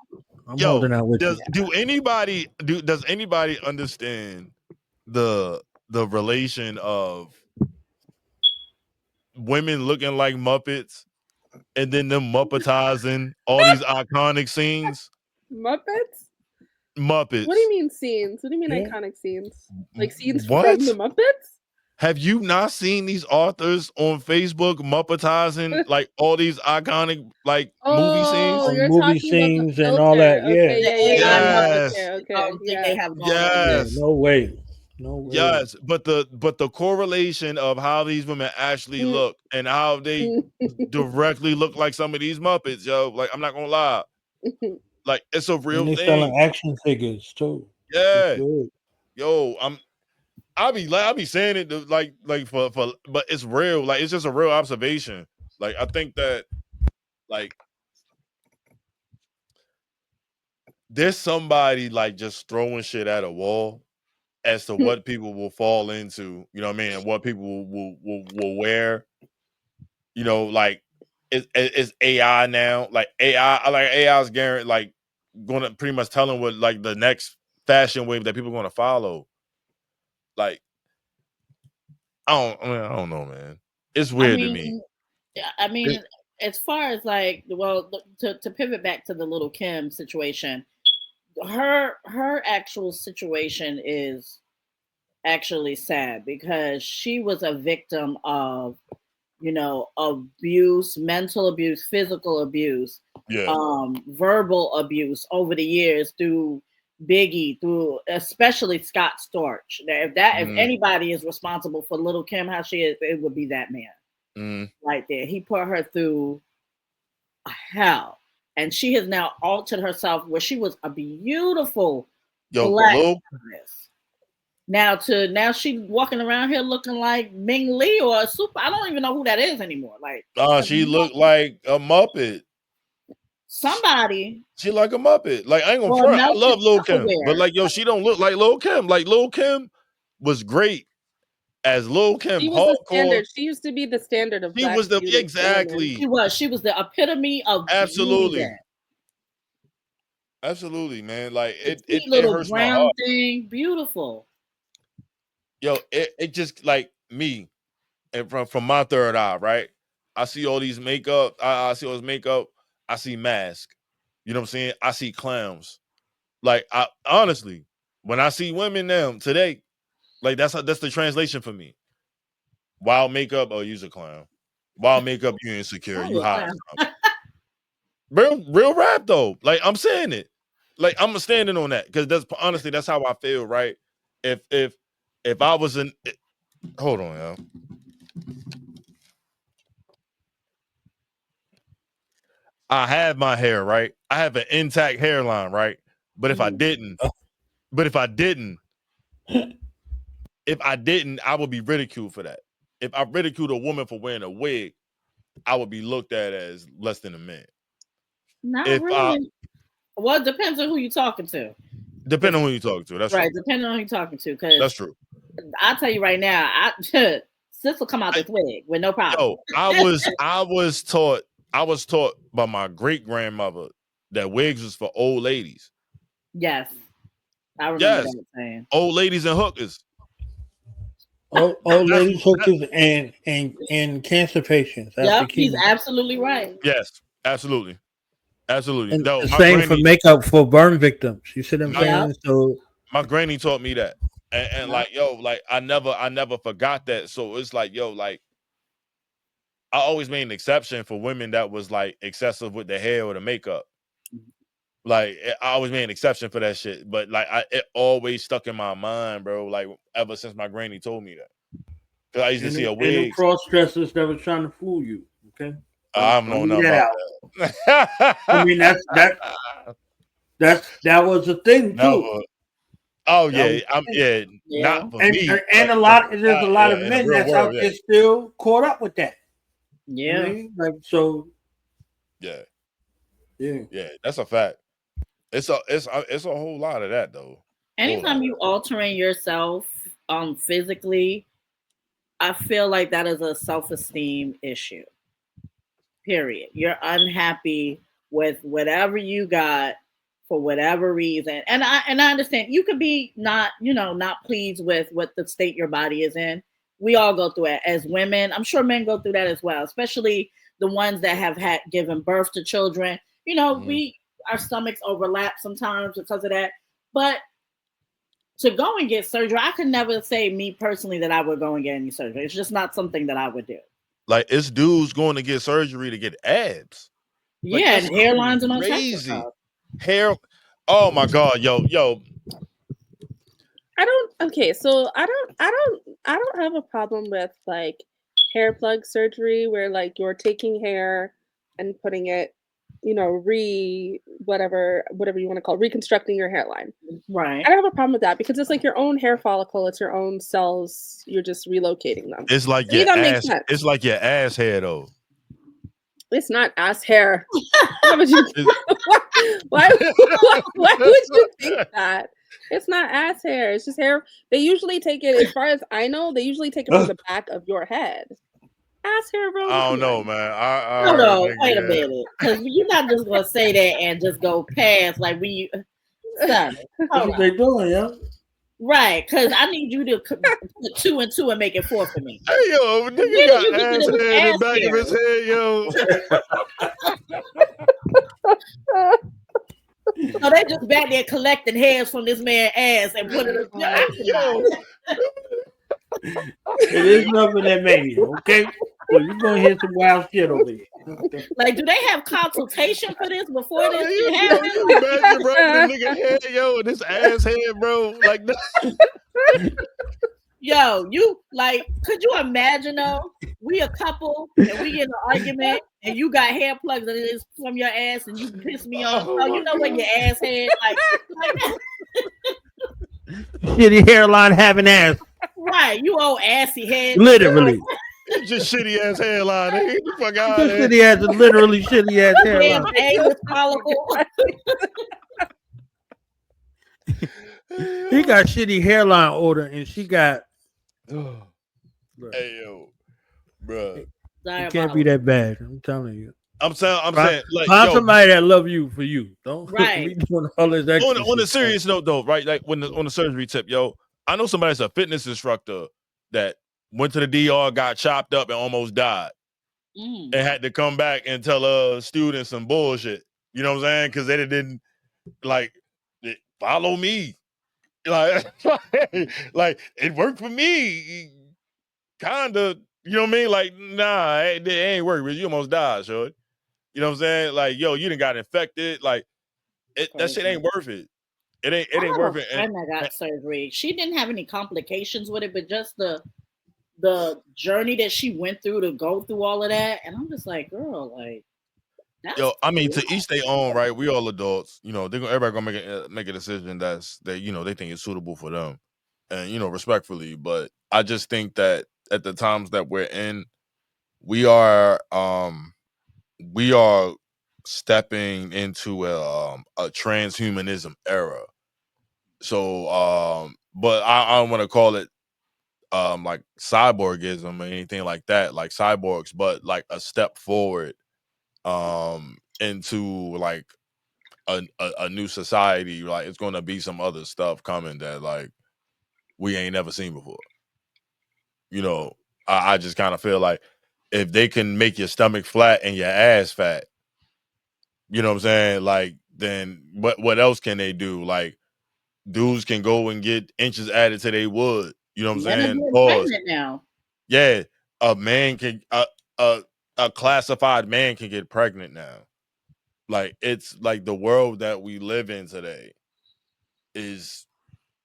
Speaker 5: Holding out with you.
Speaker 2: Does anybody understand the relation of women looking like Muppets and then them Muppetizing all these iconic scenes?
Speaker 3: Muppets?
Speaker 2: What do
Speaker 3: you mean scenes? What do you mean iconic scenes? Like scenes
Speaker 2: what?
Speaker 3: from the Muppets?
Speaker 2: Have you not seen these authors on Facebook Muppetizing like all these iconic like movie scenes?
Speaker 3: You're
Speaker 5: movie scenes and all that.
Speaker 3: Okay,
Speaker 2: Yes.
Speaker 5: No way.
Speaker 2: Yes, but the correlation of how these women actually look and how they directly look like some of these Muppets, yo. Like, I'm not gonna lie. Like, it's a real
Speaker 5: thing. Selling action figures too.
Speaker 2: Yeah. Yo, I'll be saying it like for but it's real. Like, it's just a real observation. Like, I think that like there's somebody like just throwing shit at a wall as to what people will fall into, you know what I mean, and what people will wear. You know, like it's AI now. Like AI is guaranteed like gonna pretty much tell them what like the next fashion wave that people are gonna follow. Like, I don't know, man. It's weird to me.
Speaker 4: I mean, as far as like, well, to pivot back to the Little Kim situation, her actual situation is actually sad because she was a victim of, abuse, mental abuse, physical abuse, verbal abuse over the years through Biggie, through especially Scott Storch. If anybody is responsible for Little Kim how she is, it would be that man right there. He put her through hell, and she has now altered herself where she was a beautiful black feminist. Now she's walking around here looking like Ming Lee or a super. I don't even know who that is anymore. Like,
Speaker 2: she looked like a Muppet.
Speaker 4: Somebody.
Speaker 2: She like a Muppet. Like, I ain't gonna front. I love Lil Kim, but like, she don't look like Lil Kim. Like, Lil Kim was great as Lil Kim.
Speaker 3: She was the standard. She used to be the standard of.
Speaker 2: She was exactly.
Speaker 4: She was the epitome of
Speaker 2: absolutely. Absolutely, man. Like it hurts
Speaker 4: brown
Speaker 2: my heart.
Speaker 4: Thing, beautiful.
Speaker 2: Yo, it just like me, and from my third eye, right? I see all these makeup. I see all this makeup. I see mask. You know what I'm saying? I see clowns. Like, I honestly, when I see women now today, like that's the translation for me. Wild makeup, oh, you's a clown. Wild makeup, you insecure. You hot. Real rap though. Like, I'm saying it. Like, I'm standing on that because that's how I feel, right? If I was hold on, yo. I have my hair, right? I have an intact hairline, right? But if I didn't, I would be ridiculed for that. If I ridiculed a woman for wearing a wig, I would be looked at as less than a man.
Speaker 4: Not really. Well, it depends on who you're talking to.
Speaker 2: Depending on who you're talking to. That's right.
Speaker 4: True. Depending on who you're talking to. Because
Speaker 2: that's true.
Speaker 4: I'll tell you right now, sis will come out this wig with no problem.
Speaker 2: Yo, I was taught by my great grandmother that wigs was for old ladies.
Speaker 4: Yes. I remember that saying.
Speaker 2: Old ladies and hookers.
Speaker 5: Old ladies, hookers, and cancer patients.
Speaker 4: Yep, he's absolutely right.
Speaker 2: Yes, absolutely. Absolutely.
Speaker 5: And the same for makeup for burn victims. You see what I'm saying? So
Speaker 2: my granny taught me that. And like, yo, like I never forgot that. So it's like, yo, like I always made an exception for women that was like excessive with the hair or the makeup. Like, I always made an exception for that shit. But like it always stuck in my mind, bro. Like, ever since my granny told me that. Because I used to see a wig.
Speaker 5: And the cross dressers that was trying to fool you. Okay.
Speaker 2: I don't know nothing about that.
Speaker 5: I mean, that was a thing too.
Speaker 2: Oh yeah, not for me.
Speaker 5: And there's a lot of men that's out there still caught up with that.
Speaker 4: Yeah,
Speaker 5: you know? Like so.
Speaker 2: Yeah, that's a fact. It's a whole lot of that though.
Speaker 4: Anytime you altering yourself, physically, I feel like that is a self-esteem issue. Period. You're unhappy with whatever you got for whatever reason. And I understand you could be not pleased with what the state your body is in. We all go through it as women. I'm sure men go through that as well, especially the ones that have given birth to children. Our stomachs overlap sometimes because of that. But to go and get surgery, I could never say me personally that I would go and get any surgery. It's just not something that I would do.
Speaker 2: Like, it's dudes going to get surgery to get abs.
Speaker 4: Like, yeah, and hairlines and all that
Speaker 2: crazy hair. Oh my god, yo.
Speaker 3: So I don't have a problem with like hair plug surgery where like you're taking hair and putting it, whatever you want to call it, reconstructing your hairline.
Speaker 4: Right.
Speaker 3: I don't have a problem with that because it's like your own hair follicle, it's your own cells, you're just relocating them.
Speaker 2: It's like your ass. It's like your ass hair though.
Speaker 3: It's not ass hair. Why would you why would you think that? It's not ass hair. It's just hair. They usually take it, as far as I know, they usually take it from the back of your head. Ass hair, bro.
Speaker 2: I don't know, man.
Speaker 4: No, wait a minute. Because you're not just going to say that and just go past like we... That's
Speaker 5: what they're doing, yeah.
Speaker 4: Right, because I need you to put 2 and 2 and make it 4 for me.
Speaker 2: Hey, yo, nigga got ass hair in the back of his head, yo.
Speaker 4: So they just back there collecting hairs from this man's ass and put it in
Speaker 5: It is nothing that made you, okay? Well, you're gonna hear some wild shit over here.
Speaker 4: Like, do they have consultation for this before this shit
Speaker 2: You
Speaker 4: happens?
Speaker 2: imagine, bro, the nigga head, yo, this ass head, bro, like
Speaker 4: Yo, you like, could you imagine though? We a couple and we get in an argument and you got hair plugs and it is from your ass and you piss me off.
Speaker 2: Oh
Speaker 4: Oh, you
Speaker 2: my
Speaker 4: know when
Speaker 2: God.
Speaker 4: your ass head like
Speaker 5: Shitty hairline having ass.
Speaker 4: right, you old assy head.
Speaker 5: Literally.
Speaker 2: You just shitty ass hairline. Nigga. Get the fuck out of
Speaker 5: This
Speaker 2: here.
Speaker 5: shitty ass is literally shitty ass hairline.
Speaker 4: Damn Amos follicle.
Speaker 5: He got shitty hairline odor and she got.
Speaker 2: Hey yo, bro.
Speaker 5: It can't be that bad. I'm telling you.
Speaker 2: I'm saying, like,
Speaker 5: find
Speaker 2: yo,
Speaker 5: somebody that love you for you. Don't
Speaker 4: Right.
Speaker 5: be doing all this extra
Speaker 2: on a
Speaker 5: shit.
Speaker 2: serious note though, right? Like on the surgery tip, yo, I know somebody that's a fitness instructor that went to the DR, got chopped up, and almost died, and had to come back and tell students some bullshit. You know what I'm saying? Because they didn't like follow me. Like, like it worked for me, kinda. You know what I mean? Like, nah, it ain't work. You almost died, sure. You know what I'm saying? Like, yo, you done got infected. Like, that shit ain't worth it. It ain't worth it.
Speaker 4: I have a friend that got surgery. She didn't have any complications with it, but just the journey that she went through to go through all of that. And I'm just like, girl, like, that's
Speaker 2: yo, I mean, to each their own, right? We all adults. You know, everybody gonna make a decision that you know they think is suitable for them, and you know, respectfully. But I just think that at the times that we're in, we are stepping into a transhumanism era. So, but I don't want to call it like cyborgism or anything like that, like cyborgs, but like a step forward into like a new society. Like it's gonna be some other stuff coming that like we ain't never seen before. You know, I just kind of feel like if they can make your stomach flat and your ass fat, you know what I'm saying? Like, then what else can they do? Like, dudes can go and get inches added to their wood. You know what I'm
Speaker 4: men are
Speaker 2: saying?
Speaker 4: getting
Speaker 2: Pause.
Speaker 4: pregnant now.
Speaker 2: Yeah, a man can a classified man can get pregnant now. Like, it's like the world that we live in today is,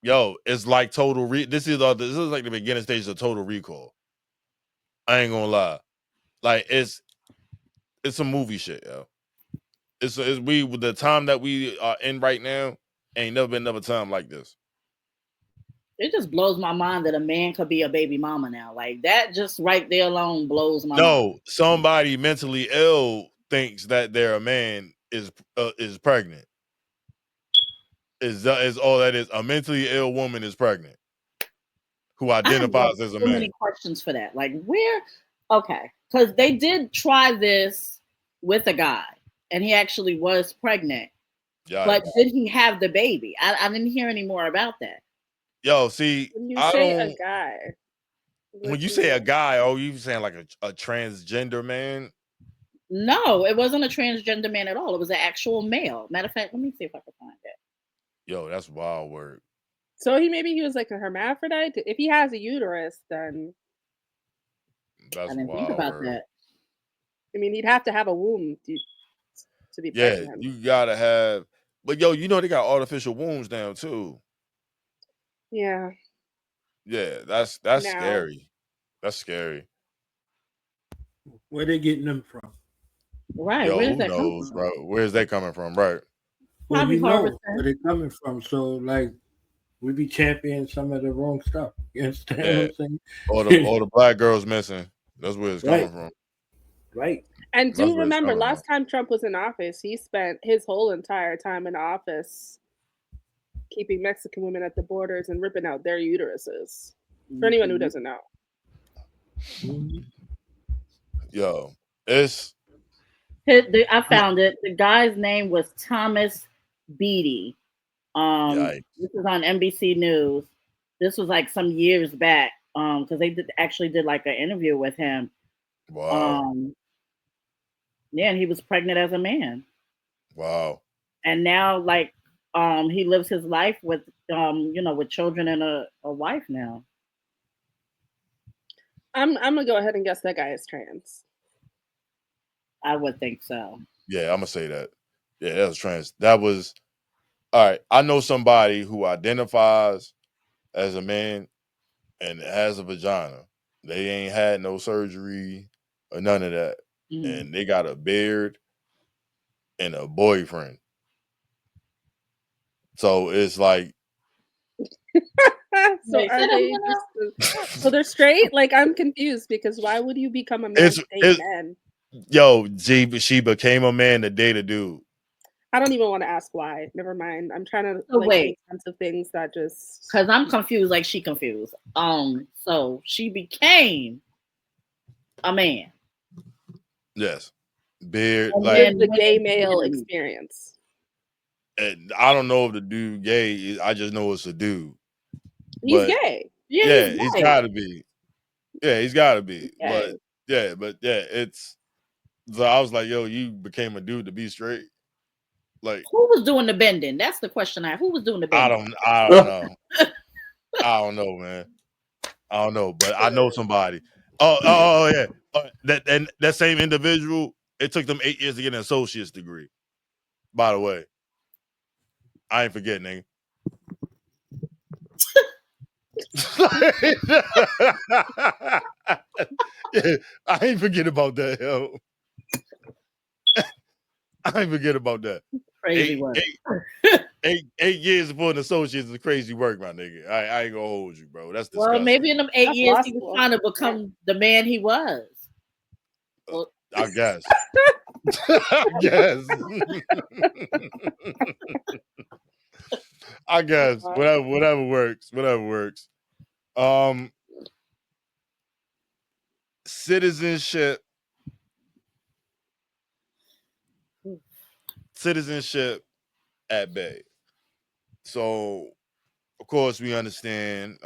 Speaker 2: yo, it's like total this is like the beginning stage of Total Recall. I ain't gonna lie. Like, it's some movie shit, yo. It's we with the time that we are in right now, ain't never been another time like this.
Speaker 4: It just blows my mind that a man could be a baby mama now. Like, that just right there alone blows my mind.
Speaker 2: No, somebody mentally ill thinks that their man is pregnant. Is all that is. A mentally ill woman is pregnant who identifies as a
Speaker 4: so
Speaker 2: man.
Speaker 4: many questions for that. Like, where? Okay, because they did try this with a guy, and he actually was pregnant.
Speaker 2: Yikes.
Speaker 4: But did he have the baby? I didn't hear any more about that.
Speaker 2: Yo, see,
Speaker 3: When you say a guy,
Speaker 2: when you say a guy, oh, you saying like a transgender man?
Speaker 4: No, it wasn't a transgender man at all. It was an actual male. Matter of fact, let me see if I can find it.
Speaker 2: Yo, that's wild work.
Speaker 3: So maybe he was like a hermaphrodite. If he has a uterus, then
Speaker 2: that's
Speaker 4: I didn't think about that.
Speaker 3: I mean, he'd have to have a womb to be pregnant.
Speaker 2: You gotta have. But yo, you know they got artificial wombs now too.
Speaker 3: Yeah.
Speaker 2: Yeah, that's scary. That's scary.
Speaker 5: Where they getting them from?
Speaker 4: Right.
Speaker 2: Yo,
Speaker 4: where's
Speaker 2: who
Speaker 4: that
Speaker 2: knows, bro? Where's that coming from? Right.
Speaker 5: Well,
Speaker 4: Probably
Speaker 5: you know
Speaker 4: harvesting.
Speaker 5: where they coming from. So like we be championing some of the wrong stuff. You understand what I'm saying?
Speaker 2: All the black girls missing. That's where it's coming from.
Speaker 5: Right.
Speaker 3: And do remember, last time Trump was in office, he spent his whole entire time in office keeping Mexican women at the borders and ripping out their uteruses. For anyone who doesn't know.
Speaker 2: Yo, it's.
Speaker 4: I found it. The guy's name was Thomas Beatty. This is on NBC News. This was like some years back. Because they actually did like an interview with him.
Speaker 2: Wow.
Speaker 4: Yeah, and he was pregnant as a man.
Speaker 2: Wow.
Speaker 4: And now, like, he lives his life with, with children and a wife now.
Speaker 3: I'm gonna go ahead and guess that guy is trans.
Speaker 4: I would think so.
Speaker 2: Yeah, I'm gonna say that. Yeah, that was trans. That was all right. I know somebody who identifies as a man and has a vagina. They ain't had no surgery or none of that.
Speaker 4: Mhm.
Speaker 2: And they got a beard and a boyfriend. So it's like
Speaker 3: So
Speaker 4: Wait, say
Speaker 3: are
Speaker 4: that
Speaker 3: they
Speaker 4: again now?
Speaker 3: just so they're straight? Like I'm confused because why would you become a man to date men?
Speaker 2: Yo, she became a man to date a dude.
Speaker 3: I don't even want to ask why. Never mind. I'm trying to
Speaker 4: So
Speaker 3: like
Speaker 4: wait.
Speaker 3: make sense of things that just
Speaker 4: Because I'm confused, like she confused. So she became a man.
Speaker 2: Yes. Beard,
Speaker 4: And
Speaker 2: like
Speaker 4: then
Speaker 3: the
Speaker 4: went
Speaker 3: gay
Speaker 4: into
Speaker 3: male
Speaker 4: femininity.
Speaker 3: experience.
Speaker 2: and I don't know if the dude gay. I just know it's a dude.
Speaker 3: He's
Speaker 2: But
Speaker 3: gay.
Speaker 4: Yeah,
Speaker 2: he's
Speaker 4: gay.
Speaker 2: got to be. Yeah, he's got to be.
Speaker 3: Gay.
Speaker 2: But it's. So I was like, yo, you became a dude to be straight. Like
Speaker 4: Who was doing the bending? That's the question who was doing the
Speaker 2: I
Speaker 4: bending?
Speaker 2: don't know. I don't know, man. I don't know, but I know somebody. Oh yeah. That same individual. It took them 8 years to get an associate's degree. By the way, I ain't forgetting, nigga. Yeah, I ain't forget about that, yo. I ain't forget about that.
Speaker 4: Crazy work.
Speaker 2: 8 years for an associate is crazy work, my nigga. I ain't gonna hold you, bro. That's disgusting.
Speaker 4: Well, maybe in them 8
Speaker 3: That's
Speaker 4: years
Speaker 3: law
Speaker 4: he was
Speaker 3: school.
Speaker 4: trying to become the man he was. Well,
Speaker 2: I guess. I guess. I guess. Whatever works. Whatever works. Citizenship at bay. So of course we understand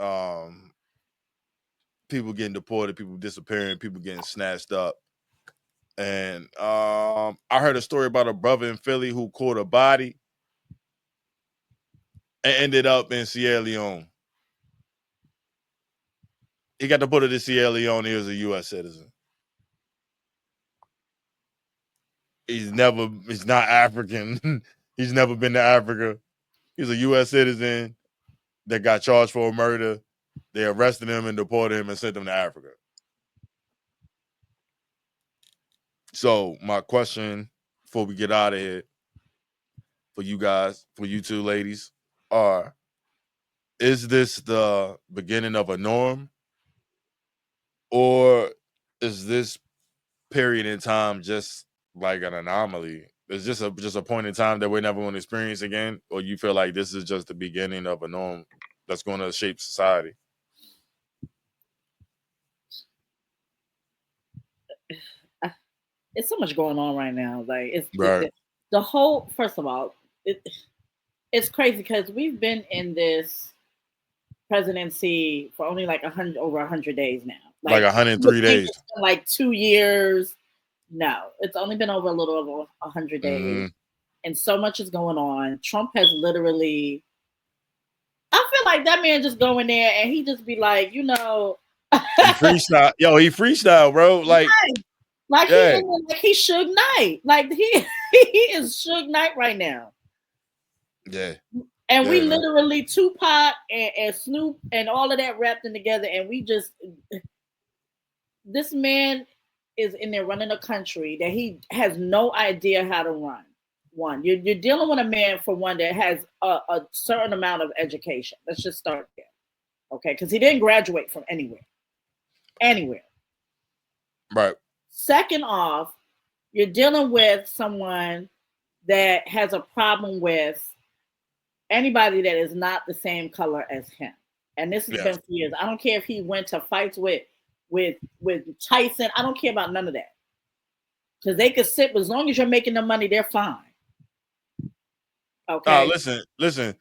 Speaker 2: people getting deported, people disappearing, people getting snatched up. And I heard a story about a brother in Philly who caught a body and ended up in Sierra Leone. He got deported to Sierra Leone. He was a U.S. citizen. He's not African. He's never been to Africa. He's a U.S. citizen that got charged for a murder. They arrested him and deported him and sent him to Africa. So my question before we get out of here for you guys, for you two ladies, is this the beginning of a norm? Or is this period in time just like an anomaly? It's just a point in time that we're never going to experience again? Or you feel like this is just the beginning of a norm that's going to shape society?
Speaker 4: it's so much going on right now. Like
Speaker 2: Right.
Speaker 4: the whole. First of all, it's crazy because we've been in this presidency for only like over 100 days now.
Speaker 2: Like 103 days.
Speaker 4: It's been like 2 years. No, it's only been over a little over 100 days,
Speaker 2: Mm-hmm.
Speaker 4: and so much is going on. Trump has literally. I feel like that man just go in there and he just be like,
Speaker 2: He freestyle. Yo, he freestyle, bro. Like,
Speaker 4: like
Speaker 2: yeah.
Speaker 4: he Suge Knight. Like he is Suge Knight right now.
Speaker 2: Yeah.
Speaker 4: And we
Speaker 2: man.
Speaker 4: literally Tupac and Snoop and all of that wrapped in together, and we just this man is in there running a country that he has no idea how to run. One, you're dealing with a man for one that has a certain amount of education. Let's just start there, okay? Because he didn't graduate from anywhere.
Speaker 2: Right.
Speaker 4: Second off, you're dealing with someone that has a problem with anybody that is not the same color as him. And this has been for years. I don't care if he went to fights with Tyson. I don't care about none of that. Because they could sit, as long as you're making the money, they're fine. Okay.
Speaker 2: Listen.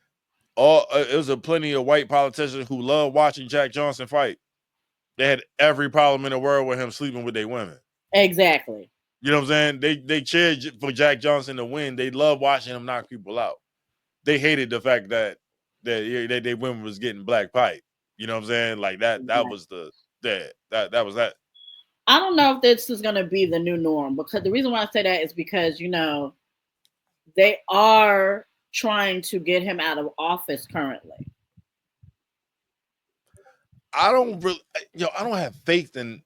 Speaker 2: It was a plenty of white politicians who love watching Jack Johnson fight. They had every problem in the world with him sleeping with their women.
Speaker 4: Exactly.
Speaker 2: You know what I'm saying? They cheered for Jack Johnson to win. They love watching him knock people out. They hated the fact that their women was getting black pipe. You know what I'm saying? Like that. That was the That was that.
Speaker 4: I don't know if this is going to be the new norm, because the reason why I say that is because, you know, they are trying to get him out of office currently.
Speaker 2: I don't have faith in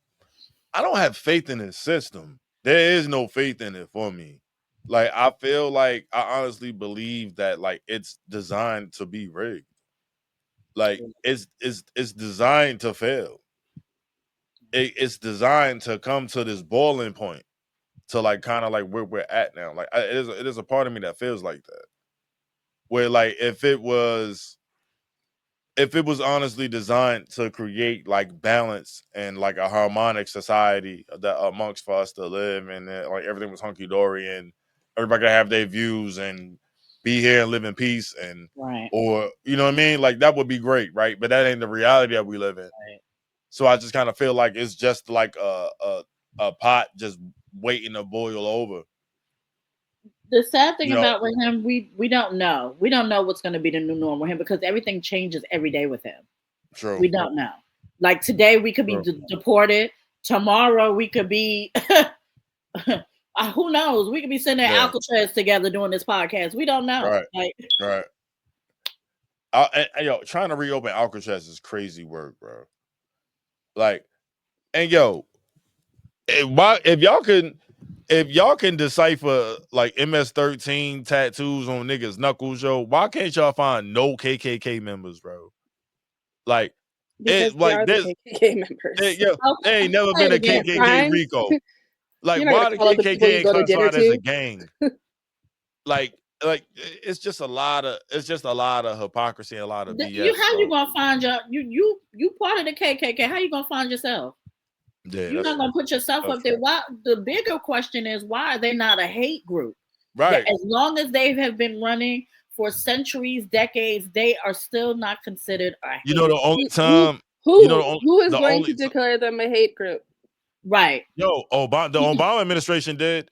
Speaker 2: the system. There is no faith in it for me. Like, I feel like I honestly believe that like it's designed to be rigged. Like it's designed to fail. It's designed to come to this boiling point, to like kind of like where we're at now. Like it is a part of me that feels like that. Where like if it was honestly designed to create like balance and like a harmonic society that amongst for us to live, and like everything was hunky dory and everybody could have their views and be here and live in peace, and
Speaker 4: Right.
Speaker 2: or you know what I mean, like that would be great, right? But that ain't the reality that we live in.
Speaker 4: Right.
Speaker 2: So I just kind of feel like it's just like a pot just waiting to boil over.
Speaker 4: The sad thing about with him, we don't know. We don't know what's going to be the new norm with him, because everything changes every day with him.
Speaker 2: True.
Speaker 4: We don't know. Like today we could be deported. Tomorrow we could be who knows? We could be sitting at Alcatraz together doing this podcast. We don't know.
Speaker 2: Right.
Speaker 4: Like,
Speaker 2: right. Yo, trying to reopen Alcatraz is crazy work, bro. Like, and yo, if y'all can decipher like MS-13 tattoos on niggas' knuckles, yo, why can't y'all find no KKK members, bro? Like,
Speaker 3: because they are the KKK members.
Speaker 2: There ain't never been a KKK Rico. Like, why the KKK ain't classified as a gang? like it's just a lot of hypocrisy and a lot of BS.
Speaker 4: How you gonna find you part of the KKK? How you gonna find yourself?
Speaker 2: Yeah,
Speaker 4: you're not gonna put yourself up there. Why? The bigger question is, why are they not a hate group?
Speaker 2: Right.
Speaker 4: As long as they have been running for centuries, decades, they are still not considered a hate.
Speaker 2: You know, the only time
Speaker 3: who is going to declare them a hate group?
Speaker 4: Right.
Speaker 2: Yo, the Obama administration did.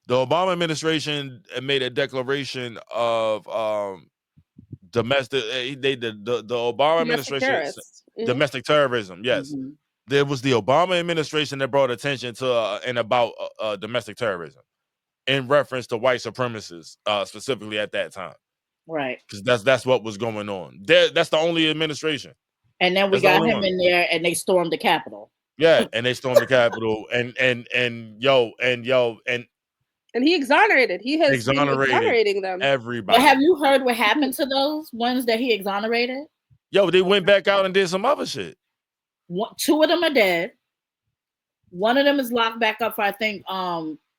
Speaker 2: The Obama administration made a declaration of domestic. The Obama administration domestic terrorism. Yes, there was the Obama administration that brought attention to and about domestic terrorism in reference to white supremacists, specifically at that time.
Speaker 4: Right.
Speaker 2: Because that's what was going on. That's the only administration.
Speaker 4: And then we got him in there, and they stormed the Capitol.
Speaker 2: Yeah, and they stormed the Capitol, and
Speaker 3: he exonerated. He has been exonerating them.
Speaker 2: Everybody.
Speaker 4: But have you heard what happened to those ones that he exonerated?
Speaker 2: Yo, they went back out and did some other shit.
Speaker 4: Two of them are dead. One of them is locked back up for, I think,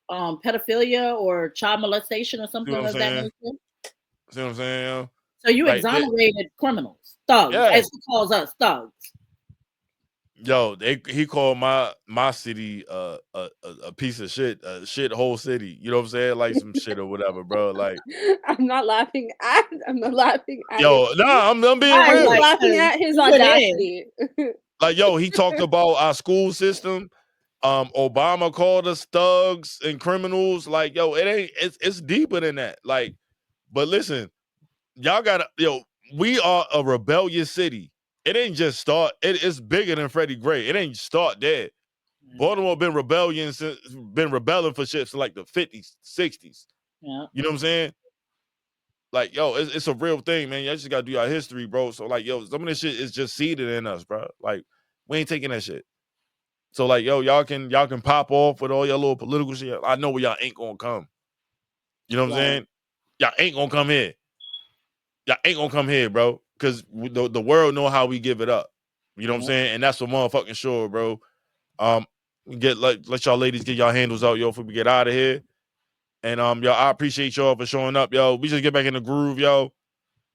Speaker 4: pedophilia or child molestation or something like that.
Speaker 2: See what I'm saying?
Speaker 4: So you exonerated criminals, thugs, as he calls us, thugs.
Speaker 2: Yo, he called my city a piece of shit, a shithole city. You know what I'm saying? Like some shit or whatever, bro. Like,
Speaker 3: I'm not laughing at.
Speaker 2: Yo, nah, I'm being real.
Speaker 3: I'm laughing at his audacity.
Speaker 2: Like, yo, he talked about our school system. Obama called us thugs and criminals. Like, yo, it's deeper than that. Like, but listen, y'all gotta, we are a rebellious city. It ain't just start. It's bigger than Freddie Gray. It ain't start there. Baltimore been rebelling for shit since like the 50s, 60s.
Speaker 4: Yeah.
Speaker 2: You know what I'm saying? Like, yo, it's a real thing, man. Y'all just gotta do our history, bro. So, like, yo, some of this shit is just seeded in us, bro. Like, we ain't taking that shit. So, like, yo, y'all can pop off with all your little political shit. I know where y'all ain't gonna come. You know what I'm saying? Y'all ain't gonna come here. Y'all ain't gonna come here, bro. Because the world know how we give it up. You know what I'm saying? And that's for motherfucking sure, bro. Let y'all ladies get y'all handles out, yo, before we get out of here. And y'all, I appreciate y'all for showing up, yo. We just get back in the groove, yo.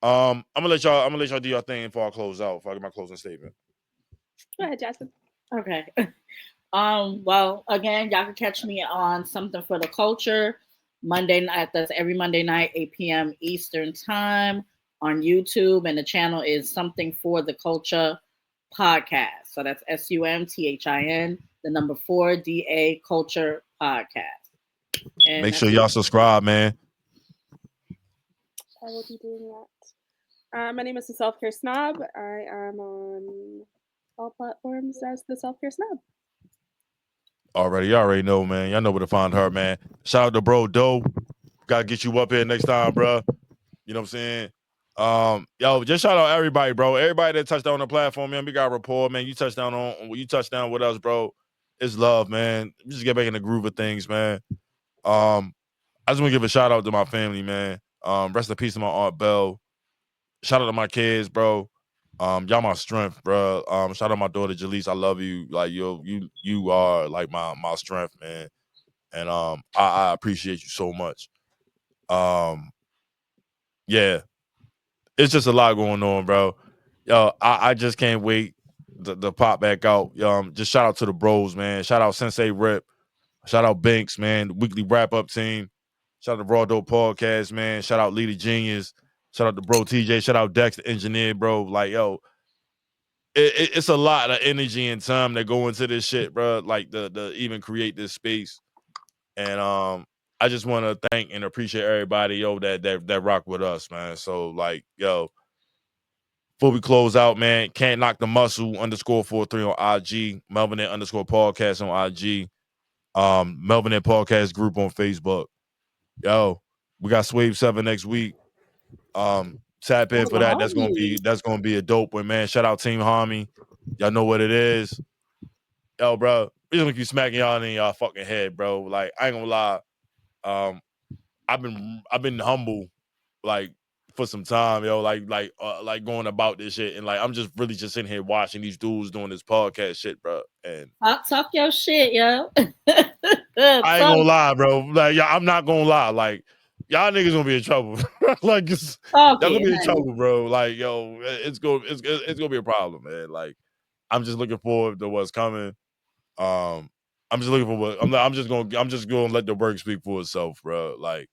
Speaker 2: I'm gonna let y'all do your thing before I close out. Before I get my closing statement.
Speaker 3: Go ahead, Jasmine.
Speaker 4: Okay. Well, again, y'all can catch me on Something for the Culture Monday night. That's every Monday night, 8 p.m. Eastern time on YouTube, and the channel is Something for the Culture Podcast. So that's SUMTHIN, the number 4DA Culture Podcast. And
Speaker 2: make sure y'all subscribe, man.
Speaker 3: I will be doing that. My name is the Self Care Snob. I am on all platforms as the Self-Care Snob.
Speaker 2: Y'all already know, man. Y'all know where to find her, man. Shout out to Bro Doe. Gotta get you up here next time, bro. You know what I'm saying? Yo, just shout out everybody, bro. Everybody that touched down on the platform, man. We got a rapport, man. You touched down with us, bro. It's love, man. Just get back in the groove of things, man. I just want to give a shout out to my family, man. Rest in peace to my Aunt Belle. Shout out to my kids, bro. Y'all my strength, bro. Shout out to my daughter Jaleese. I love you. Like you are like my strength, man. And I appreciate you so much. Yeah. It's just a lot going on, bro. Yo, I just can't wait to pop back out. Just shout out to the bros, man. Shout out Sensei Rip. Shout out Banks, man. The weekly wrap up team. Shout out to Raw Dope Podcast, man. Shout out Leader Genius. Shout out to Bro TJ. Shout out Dex, the engineer, bro. Like, yo, it's a lot of energy and time that go into this shit, bro. Like the even create this space. And I just want to thank and appreciate everybody, yo, that rock with us, man. So, like, yo, before we close out, man, Can't Knock the Muscle _43 on IG, Melvinaire _podcast on IG, Melvinaire Podcast group on Facebook. Yo, we got Swave 7 next week. Tap in for that. That's gonna be a dope one, man. Shout out Team Harmy. Y'all know what it is. Yo, bro, we just gonna keep smacking y'all in y'all fucking head, bro. Like, I ain't gonna lie. I've been humble, like, for some time, yo, like going about this shit, and like I'm just really just sitting here watching these dudes doing this podcast shit, bro. And
Speaker 4: talk your shit, yo.
Speaker 2: I ain't gonna lie, bro. Like, yeah, I'm not gonna lie. Like, y'all niggas gonna be in trouble. Like, y'all gonna be in trouble, bro. Like, yo, it's gonna be a problem, man. Like, I'm just looking forward to what's coming. I'm just looking for what I'm just gonna let the work speak for itself, bro. Like,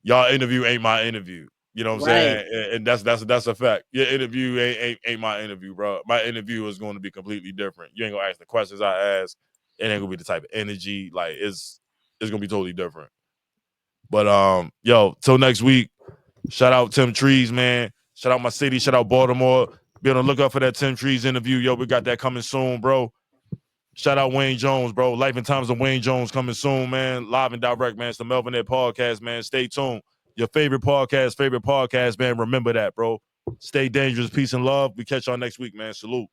Speaker 2: y'all interview ain't my interview. You know what I'm saying? And that's a fact. Your interview ain't my interview, bro. My interview is going to be completely different. You ain't gonna ask the questions I ask. It ain't gonna be the type of energy. Like, it's gonna be totally different. But yo, till next week. Shout out Tim Trees, man. Shout out my city. Shout out Baltimore. Be on the lookout for that Tim Trees interview. Yo, we got that coming soon, bro. Shout out Wayne Jones, bro. Life and Times of Wayne Jones coming soon, man. Live and direct, man. It's the Melvinaire Podcast, man. Stay tuned. Your favorite podcast, man. Remember that, bro. Stay dangerous. Peace and love. We catch y'all next week, man. Salute.